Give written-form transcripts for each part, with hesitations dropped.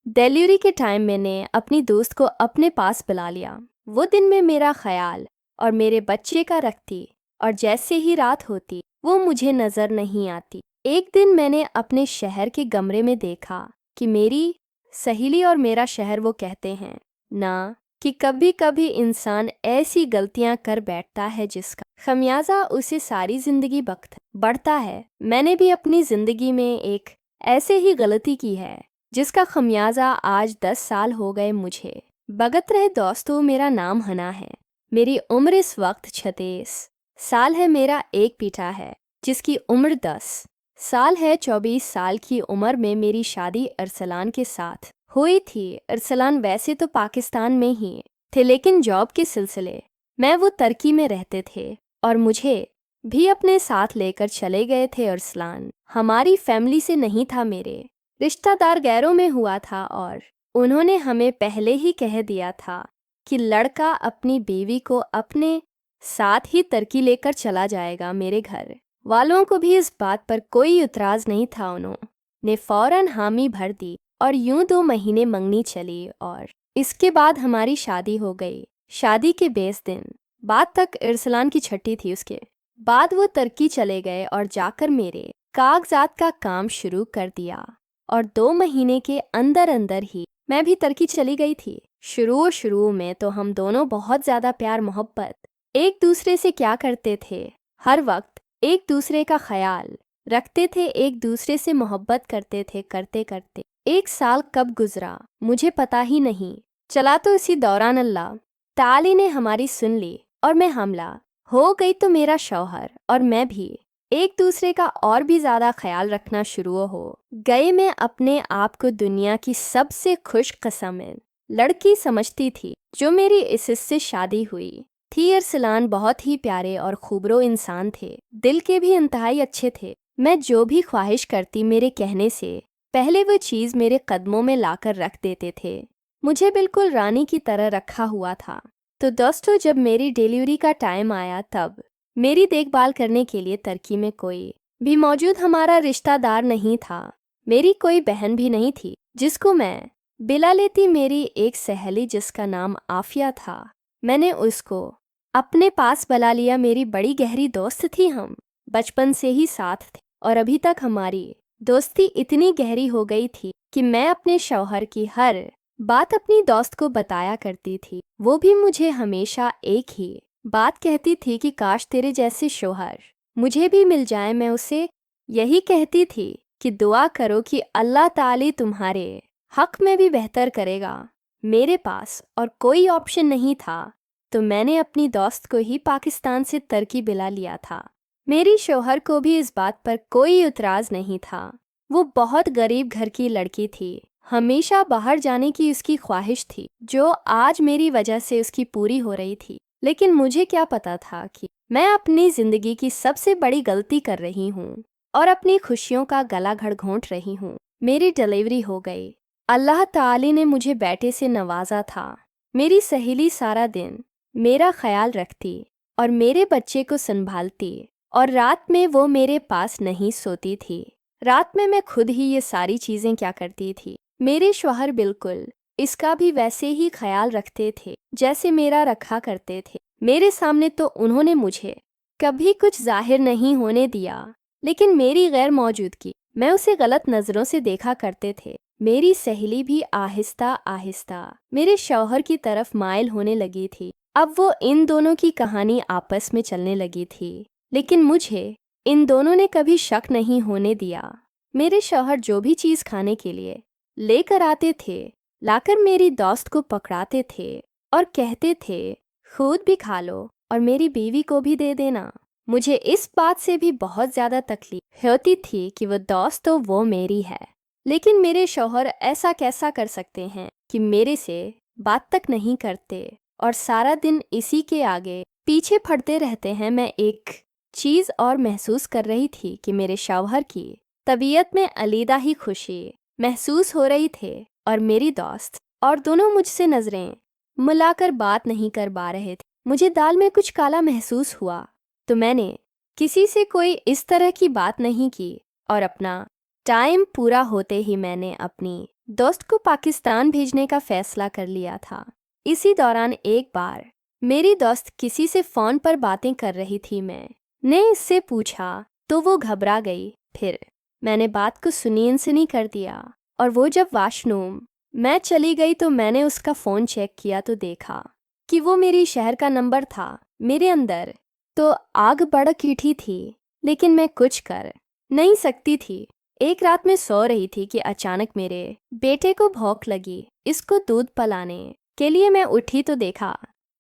Delivery के time मैंने अपनी दोस्त को अपने पास बुला लिया। वो दिन में मेरा ख्याल और मेरे बच्चे का रखती, और जैसे ही रात होती वो मुझे नज़र नहीं आती। एक दिन मैंने अपने शहर के कमरे में देखा कि मेरी सहेली और मेरा शहर वो कहते हैं ना कि कभी कभी इंसान ऐसी गलतियां कर बैठता है जिसका खमियाजा उसे सारी जिंदगी वक्त बढ़ता है। मैंने भी अपनी जिंदगी में एक ऐसे ही गलती की है जिसका खमियाजा आज 10 साल हो गए मुझे। भगत रहे दोस्तों, मेरा नाम हना है। मेरी उम्र इस वक्त 36 साल है। मेरा एक बेटा है जिसकी उम्र 10 साल है। 24 साल की उम्र में मेरी शादी अरसलान के साथ हुई थी। अरसलान वैसे तो पाकिस्तान में ही थे, लेकिन जॉब के सिलसिले में वो तुर्की में रहते थे और मुझे भी अपने साथ लेकर चले गए थे। अरसलान हमारी फैमिली से नहीं था, मेरे रिश्तेदार गैरों में हुआ था, और उन्होंने हमें पहले ही कह दिया था कि लड़का अपनी बीवी को अपने साथ ही तुर्की लेकर चला जाएगा। मेरे घर वालों को भी इस बात पर कोई इतराज़ नहीं था। उन्होंने फौरन हामी भर दी और यूं 2 महीने मंगनी चली, और इसके बाद हमारी शादी हो गई। शादी के 20 दिन बाद तक अरसलान की छठी थी। उसके बाद वो तुर्की चले गए और जाकर मेरे कागजात का काम शुरू कर दिया, और 2 महीने के अंदर अंदर ही मैं भी तुर्की चली गई थी। शुरू में तो हम दोनों बहुत ज़्यादा प्यार मोहब्बत एक दूसरे से क्या करते थे, हर वक्त एक दूसरे का ख्याल रखते थे, एक दूसरे से मोहब्बत करते थे। करते करते 1 साल कब गुजरा मुझे पता ही नहीं चला। तो इसी दौरान अल्लाह ताली ने हमारी सुन ली और मैं हमला हो गई। तो मेरा शौहर और मैं भी एक दूसरे का और भी ज़्यादा ख्याल रखना शुरू हो गए। मैं अपने आप को दुनिया की सबसे खुशकिस्मत लड़की समझती थी जो मेरी इससे शादी हुई थी। अरसलान बहुत ही प्यारे और खूबरो इंसान थे, दिल के भी इंतहाई अच्छे थे। मैं जो भी ख्वाहिश करती मेरे कहने से पहले वो चीज़ मेरे कदमों में लाकर रख देते थे। मुझे बिल्कुल रानी की तरह रखा हुआ था। तो दोस्तों, जब मेरी डिलीवरी का टाइम आया तब मेरी देखभाल करने के लिए तुर्की में कोई भी मौजूद हमारा रिश्तेदार नहीं था। मेरी कोई बहन भी नहीं थी जिसको मैं बिला लेती। मेरी एक सहेली जिसका नाम आफिया था, मैंने उसको अपने पास बुला लिया। मेरी बड़ी गहरी दोस्त थी, हम बचपन से ही साथ थे, और अभी तक हमारी दोस्ती इतनी गहरी हो गई थी कि मैं अपने शौहर की हर बात अपनी दोस्त को बताया करती थी। वो भी मुझे हमेशा एक ही बात कहती थी कि काश तेरे जैसे शौहर मुझे भी मिल जाए। मैं उसे यही कहती थी कि दुआ करो कि अल्लाह ताली तुम्हारे हक में भी बेहतर करेगा। मेरे पास और कोई ऑप्शन नहीं था, तो मैंने अपनी दोस्त को ही पाकिस्तान से तुर्की बुला लिया था। मेरी शौहर को भी इस बात पर कोई इतराज़ नहीं था। वो बहुत गरीब घर की लड़की थी, हमेशा बाहर जाने की उसकी ख्वाहिश थी, जो आज मेरी वजह से उसकी पूरी हो रही थी। लेकिन मुझे क्या पता था कि मैं अपनी ज़िंदगी की सबसे बड़ी गलती कर रही हूँ और अपनी खुशियों का गला घोंट रही हूँ। मेरी डिलीवरी हो गई। अल्लाह ताली ने मुझे बेटे से नवाजा था। मेरी सहेली सारा दिन मेरा ख्याल रखती और मेरे बच्चे को संभालती, और रात में वो मेरे पास नहीं सोती थी। रात में मैं खुद ही ये सारी चीज़ें क्या करती थी। मेरे शौहर बिल्कुल इसका भी वैसे ही ख्याल रखते थे जैसे मेरा रखा करते थे। मेरे सामने तो उन्होंने मुझे कभी कुछ जाहिर नहीं होने दिया, लेकिन मेरी गैर मौजूदगी मैं उसे गलत नज़रों से देखा करते थे। मेरी सहेली भी आहिस्ता आहिस्ता मेरे शौहर की तरफ माइल होने लगी थी। अब वो इन दोनों की कहानी आपस में चलने लगी थी, लेकिन मुझे इन दोनों ने कभी शक नहीं होने दिया। मेरे शौहर जो भी चीज़ खाने के लिए लेकर आते थे, लाकर मेरी दोस्त को पकड़ाते थे और कहते थे खुद भी खा लो और मेरी बीवी को भी दे देना। मुझे इस बात से भी बहुत ज़्यादा तकलीफ होती थी कि वो दोस्त तो वो मेरी है, लेकिन मेरे शौहर ऐसा कैसा कर सकते हैं कि मेरे से बात तक नहीं करते और सारा दिन इसी के आगे पीछे पड़ते रहते हैं। मैं एक चीज़ और महसूस कर रही थी कि मेरे शौहर की तबीयत में अलीदा ही खुशी महसूस हो रही थी, और मेरी दोस्त और दोनों मुझसे नज़रें मिलाकर बात नहीं कर पा रहे थे। मुझे दाल में कुछ काला महसूस हुआ, तो मैंने किसी से कोई इस तरह की बात नहीं की, और अपना टाइम पूरा होते ही मैंने अपनी दोस्त को पाकिस्तान भेजने का फैसला कर लिया था। इसी दौरान एक बार मेरी दोस्त किसी से फ़ोन पर बातें कर रही थी। मैंने इससे पूछा तो वो घबरा गई। फिर मैंने बात को सुनी अनसुनी कर दिया और वो जब वॉशरूम मैं चली गई तो मैंने उसका फ़ोन चेक किया तो देखा कि वो मेरी शहर का नंबर था। मेरे अंदर तो आग भड़क उठी थी, लेकिन मैं कुछ कर नहीं सकती थी। एक रात में सो रही थी कि अचानक मेरे बेटे को भूख लगी। इसको दूध पिलाने के लिए मैं उठी तो देखा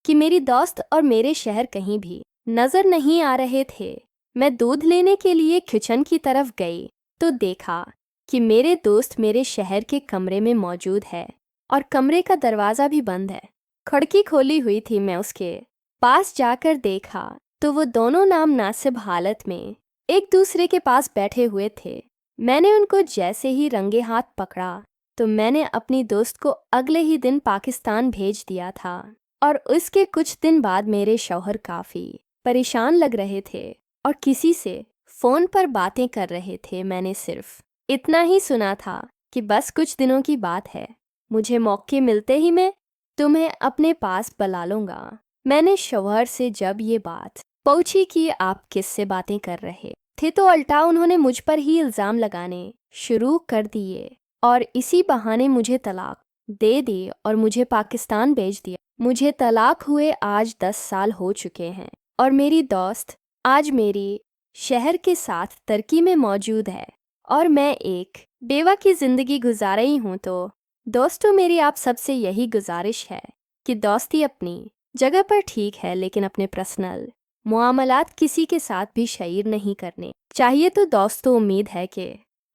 कि मेरी दोस्त और मेरे शहर कहीं भी नजर नहीं आ रहे थे। मैं दूध लेने के लिए किचन की तरफ गई तो देखा कि मेरे दोस्त मेरे शहर के कमरे में मौजूद है और कमरे का दरवाज़ा भी बंद है। खिड़की खोली हुई थी। मैं उसके पास जाकर देखा तो वो दोनों नाम नासिब हालत में एक दूसरे के पास बैठे हुए थे। मैंने उनको जैसे ही रंगे हाथ पकड़ा तो मैंने अपनी दोस्त को अगले ही दिन पाकिस्तान भेज दिया था। और उसके कुछ दिन बाद मेरे शौहर काफ़ी परेशान लग रहे थे और किसी से फ़ोन पर बातें कर रहे थे। मैंने सिर्फ इतना ही सुना था कि बस कुछ दिनों की बात है, मुझे मौके मिलते ही मैं तुम्हें अपने पास बुला लूँगा। मैंने शौहर से जब ये बात पूछी कि आप किससे बातें कर रहे थे तो उल्टा उन्होंने मुझ पर ही इल्ज़ाम लगाने शुरू कर दिए और इसी बहाने मुझे तलाक दे दी और मुझे पाकिस्तान भेज दिया। मुझे तलाक हुए आज 10 साल हो चुके हैं और मेरी दोस्त आज मेरी शहर के साथ तुर्की में मौजूद है और मैं एक बेवा की ज़िंदगी गुजार रही हूँ। तो दोस्तों, मेरी आप सबसे यही गुजारिश है कि दोस्ती अपनी जगह पर ठीक है, लेकिन अपने पर्सनल मुआमलात किसी के साथ भी शेयर नहीं करने चाहिए। तो दोस्तों, उम्मीद है कि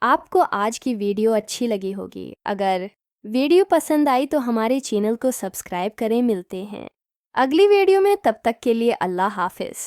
आपको आज की वीडियो अच्छी लगी होगी। अगर वीडियो पसंद आई तो हमारे चैनल को सब्सक्राइब करें। मिलते हैं अगली वीडियो में, तब तक के लिए अल्लाह हाफिज़।